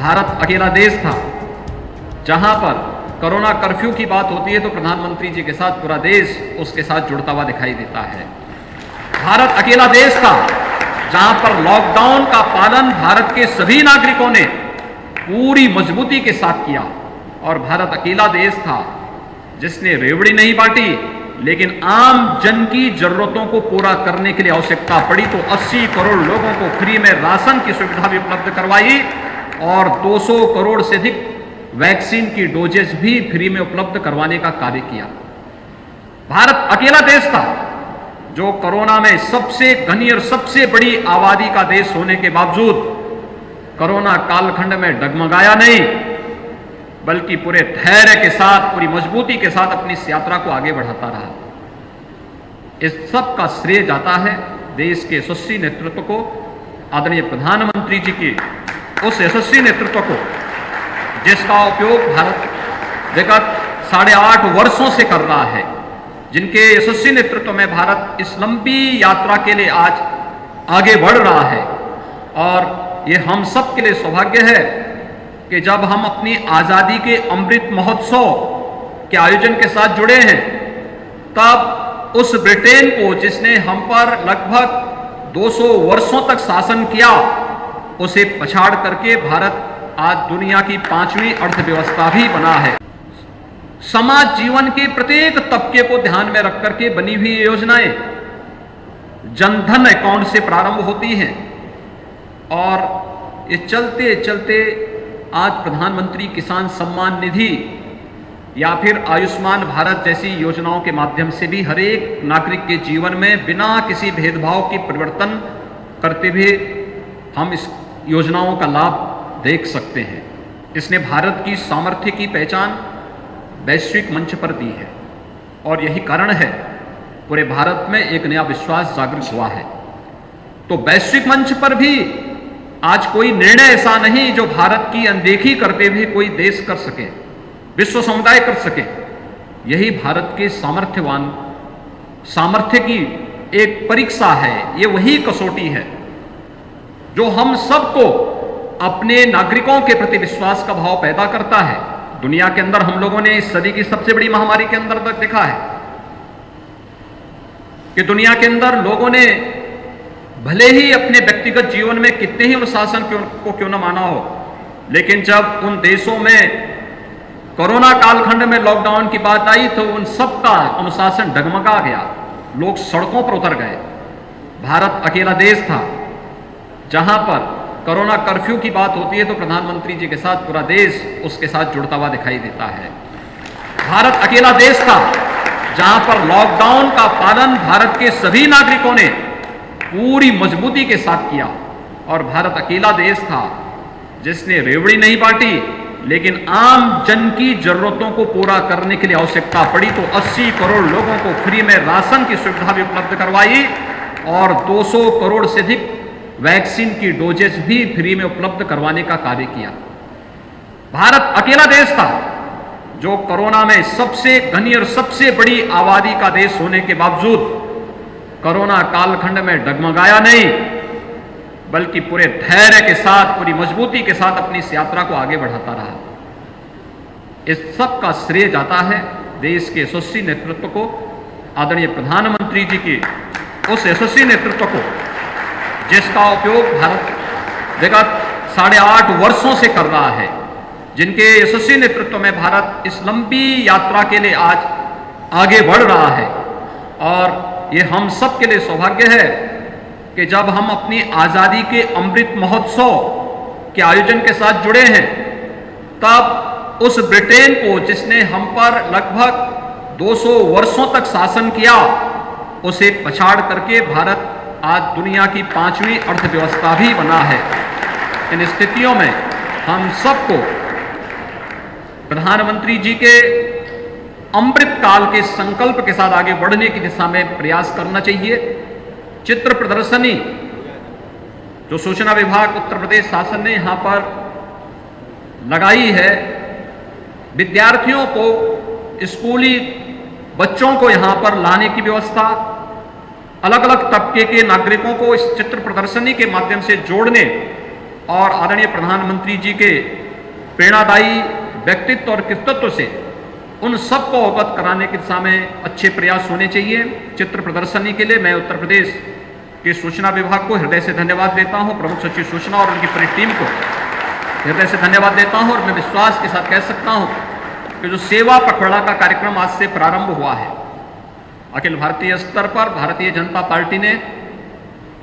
भारत अकेला देश था जहां पर कोरोना कर्फ्यू की बात होती है तो प्रधानमंत्री जी के साथ पूरा देश उसके साथ जुड़ता हुआ दिखाई देता है। भारत अकेला देश था जहां पर लॉकडाउन का पालन भारत के सभी नागरिकों ने पूरी मजबूती के साथ किया और भारत अकेला देश था जिसने रेवड़ी नहीं बांटी, लेकिन आम जन की जरूरतों को पूरा करने के लिए आवश्यकता पड़ी तो 80 करोड़ लोगों को फ्री में राशन की सुविधा भी उपलब्ध करवाई और 200 करोड़ से अधिक वैक्सीन की डोजेस भी फ्री में उपलब्ध करवाने का कार्य किया। भारत अकेला देश था जो कोरोना में सबसे घनी और सबसे बड़ी आबादी का देश होने के बावजूद कोरोना कालखंड में डगमगाया नहीं, बल्कि पूरे धैर्य के साथ, पूरी मजबूती के साथ अपनी इस यात्रा को आगे बढ़ाता रहा। इस सब का श्रेय जाता है देश के यशस्वी नेतृत्व को, आदरणीय प्रधानमंत्री जी के उस यशस्वी नेतृत्व को जिसका उपयोग भारत विगत 8.5 वर्षों से कर रहा है, जिनके यशस्वी नेतृत्व में भारत इस लंबी यात्रा के लिए आज आगे बढ़ रहा है। और ये हम सब के लिए सौभाग्य है कि जब हम अपनी आजादी के अमृत महोत्सव के आयोजन के साथ जुड़े हैं, तब उस ब्रिटेन को जिसने हम पर लगभग 200 वर्षों तक शासन किया, उसे पछाड़ करके भारत आज दुनिया की 5वीं अर्थव्यवस्था भी बना है। समाज जीवन के प्रत्येक तबके को ध्यान में रख करके बनी हुई योजनाएं जनधन अकाउंट से प्रारंभ होती हैं और ये चलते चलते आज प्रधानमंत्री किसान सम्मान निधि या फिर आयुष्मान भारत जैसी योजनाओं के माध्यम से भी हर एक नागरिक के जीवन में बिना किसी भेदभाव के परिवर्तन करते हुए हम इस योजनाओं का लाभ देख सकते हैं। इसने भारत की सामर्थ्य की पहचान वैश्विक मंच पर दी है और यही कारण है पूरे भारत में एक नया विश्वास जागृत हुआ है। तो वैश्विक मंच पर भी आज कोई निर्णय ऐसा नहीं जो भारत की अनदेखी करते हुए कोई देश कर सके, विश्व समुदाय कर सके। यही भारत के सामर्थ्य की एक परीक्षा है, ये वही कसौटी है जो हम सबको अपने नागरिकों के प्रति विश्वास का भाव पैदा करता है। दुनिया के अंदर हम लोगों ने इस सदी की सबसे बड़ी महामारी के अंदर तक देखा है कि दुनिया के अंदर लोगों ने भले ही अपने व्यक्तिगत जीवन में कितने ही अनुशासन को क्यों न माना हो, लेकिन जब उन देशों में कोरोना कालखंड में लॉकडाउन की बात आई तो उन सबका अनुशासन डगमगा गया, लोग सड़कों पर उतर गए। भारत अकेला देश था जहां पर कोरोना कर्फ्यू की बात होती है तो प्रधानमंत्री जी के साथ पूरा देश उसके साथ जुड़ता हुआ दिखाई देता है। भारत अकेला देश था जहां पर लॉकडाउन का पालन भारत के सभी नागरिकों ने पूरी मजबूती के साथ किया और भारत अकेला देश था जिसने रेवड़ी नहीं बांटी, लेकिन आम जन की जरूरतों को पूरा करने के लिए आवश्यकता पड़ी तो 80 करोड़ लोगों को फ्री में राशन की सुविधा भी उपलब्ध करवाई और 200 करोड़ से अधिक वैक्सीन की डोजेस भी फ्री में उपलब्ध करवाने का कार्य किया। भारत अकेला देश था जो कोरोना में सबसे घनी और सबसे बड़ी आबादी का देश होने के बावजूद कोरोना कालखंड में डगमगाया नहीं, बल्कि पूरे धैर्य के साथ, पूरी मजबूती के साथ अपनी इस यात्रा को आगे बढ़ाता रहा। इस सब का श्रेय जाता है देश के यशस्वी नेतृत्व को, आदरणीय प्रधानमंत्री जी के उस यशस्वी नेतृत्व को जिसका उपयोग भारत विगत 8.5 वर्षों से कर रहा है, जिनके यशस्वी नेतृत्व में भारत इस लंबी यात्रा के लिए आज आगे बढ़ रहा है। और ये हम सब के लिए सौभाग्य है कि जब हम अपनी आजादी के अमृत महोत्सव के आयोजन के साथ जुड़े हैं, तब उस ब्रिटेन को जिसने हम पर लगभग 200 वर्षों तक शासन किया, उसे पछाड़ करके भारत आज दुनिया की 5वीं अर्थव्यवस्था भी बना है। इन स्थितियों में हम सबको प्रधानमंत्री जी के अमृत काल के संकल्प के साथ आगे बढ़ने की दिशा में प्रयास करना चाहिए। चित्र प्रदर्शनी जो सूचना विभाग उत्तर प्रदेश शासन ने यहां पर लगाई है, विद्यार्थियों को, स्कूली बच्चों को यहां पर लाने की व्यवस्था, अलग अलग तबके के नागरिकों को इस चित्र प्रदर्शनी के माध्यम से जोड़ने और आदरणीय प्रधानमंत्री जी के प्रेरणादायी व्यक्तित्व और कृतित्व से उन सबको अवगत कराने की दिशा में अच्छे प्रयास होने चाहिए। चित्र प्रदर्शनी के लिए मैं उत्तर प्रदेश के सूचना विभाग को हृदय से धन्यवाद देता हूं, प्रमुख सचिव सूचना और उनकी पूरी टीम को हृदय से धन्यवाद देता हूं। और मैं विश्वास के साथ कह सकता हूं कि जो सेवा पखवाड़ा का कार्यक्रम आज से प्रारंभ हुआ है, अखिल भारतीय स्तर पर भारतीय जनता पार्टी ने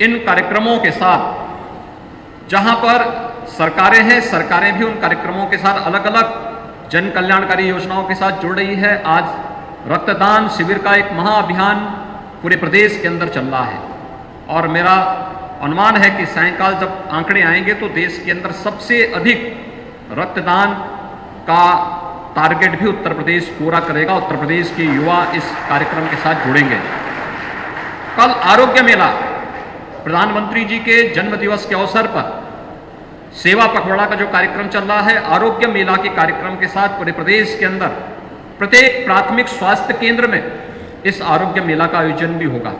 इन कार्यक्रमों के साथ, जहां पर सरकारें हैं, सरकारें भी उन कार्यक्रमों के साथ अलग अलग जन कल्याणकारी योजनाओं के साथ जुड़ रही है। आज रक्तदान शिविर का एक महाअभियान पूरे प्रदेश के अंदर चल रहा है और मेरा अनुमान है कि सायंकाल जब आंकड़े आएंगे तो देश के अंदर सबसे अधिक रक्तदान का टारगेट भी उत्तर प्रदेश पूरा करेगा। उत्तर प्रदेश के युवा इस कार्यक्रम के साथ जुड़ेंगे। कल आरोग्य मेला, प्रधानमंत्री जी के जन्म दिवस के अवसर पर सेवा पखवाड़ा का जो कार्यक्रम चल रहा है, आरोग्य मेला के कार्यक्रम के साथ पूरे प्रदेश के अंदर प्रत्येक प्राथमिक स्वास्थ्य केंद्र में इस आरोग्य मेला का आयोजन भी होगा।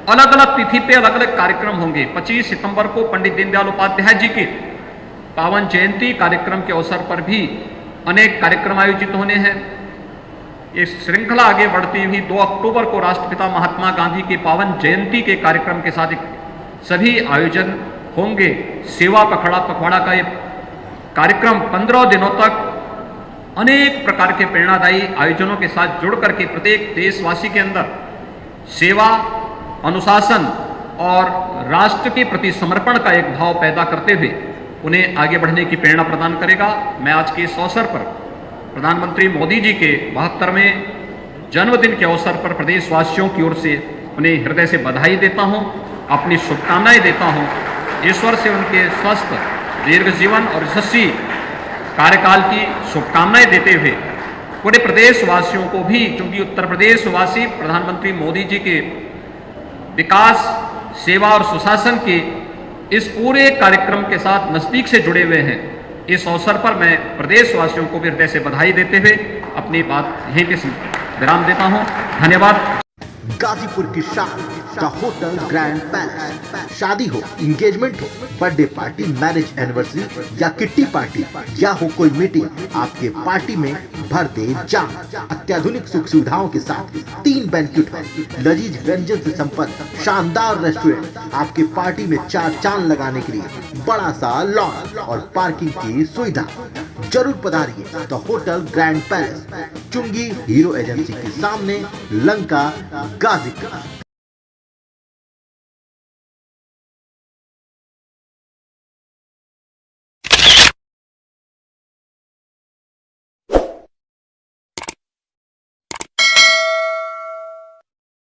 अलग अलग तिथि पे अलग अलग कार्यक्रम होंगे। 25 सितंबर को पंडित दीनदयाल उपाध्याय जी के पावन जयंती कार्यक्रम के अवसर पर भी अनेक कार्यक्रम आयोजित होने हैं। ये श्रृंखला आगे बढ़ती हुई 2 अक्टूबर को राष्ट्रपिता महात्मा गांधी के पावन जयंती के कार्यक्रम के साथ सभी आयोजन होंगे। सेवा पखवाड़ा का ये कार्यक्रम 15 दिनों तक अनेक प्रकार के प्रेरणादायी आयोजनों के साथ जुड़ करके प्रत्येक देशवासी के अंदर सेवा, अनुशासन और राष्ट्र के प्रति समर्पण का एक भाव पैदा करते हुए उन्हें आगे बढ़ने की प्रेरणा प्रदान करेगा। मैं आज के इस अवसर पर प्रधानमंत्री मोदी जी के 72वें जन्मदिन के अवसर पर प्रदेशवासियों की ओर से उन्हें हृदय से बधाई देता हूं, अपनी शुभकामनाएं देता हूं। ईश्वर से उनके स्वस्थ, दीर्घ जीवन और यशस्वी कार्यकाल की शुभकामनाएं देते हुए पूरे प्रदेशवासियों को भी, क्योंकि उत्तर प्रदेशवासी प्रधानमंत्री मोदी जी के विकास, सेवा और सुशासन के इस पूरे कार्यक्रम के साथ नजदीक से जुड़े हुए हैं। इस अवसर पर मैं प्रदेशवासियों को भी हृदय से बधाई देते हुए अपनी बात यहीं पे विराम देता हूं। धन्यवाद। गाजीपुर की शान द होटल ग्रैंड पैलेस। शादी हो, इंगेजमेंट हो, बर्थडे पार्टी, मैरिज एनिवर्सरी या किट्टी पार्टी या हो कोई मीटिंग, आपके पार्टी में भर दे जाम। अत्याधुनिक सुख सुविधाओं के साथ 3 बैंक्वेट हॉल, लजीज व्यंजन से संपन्न शानदार रेस्टोरेंट, आपके पार्टी में 4 चांद लगाने के लिए बड़ा सा लॉन और पार्किंग की सुविधा। जरूर पधारिए द होटल ग्रैंड पैलेस, चुंगी हीरो एजेंसी के सामने, लंका, गाजीपुर।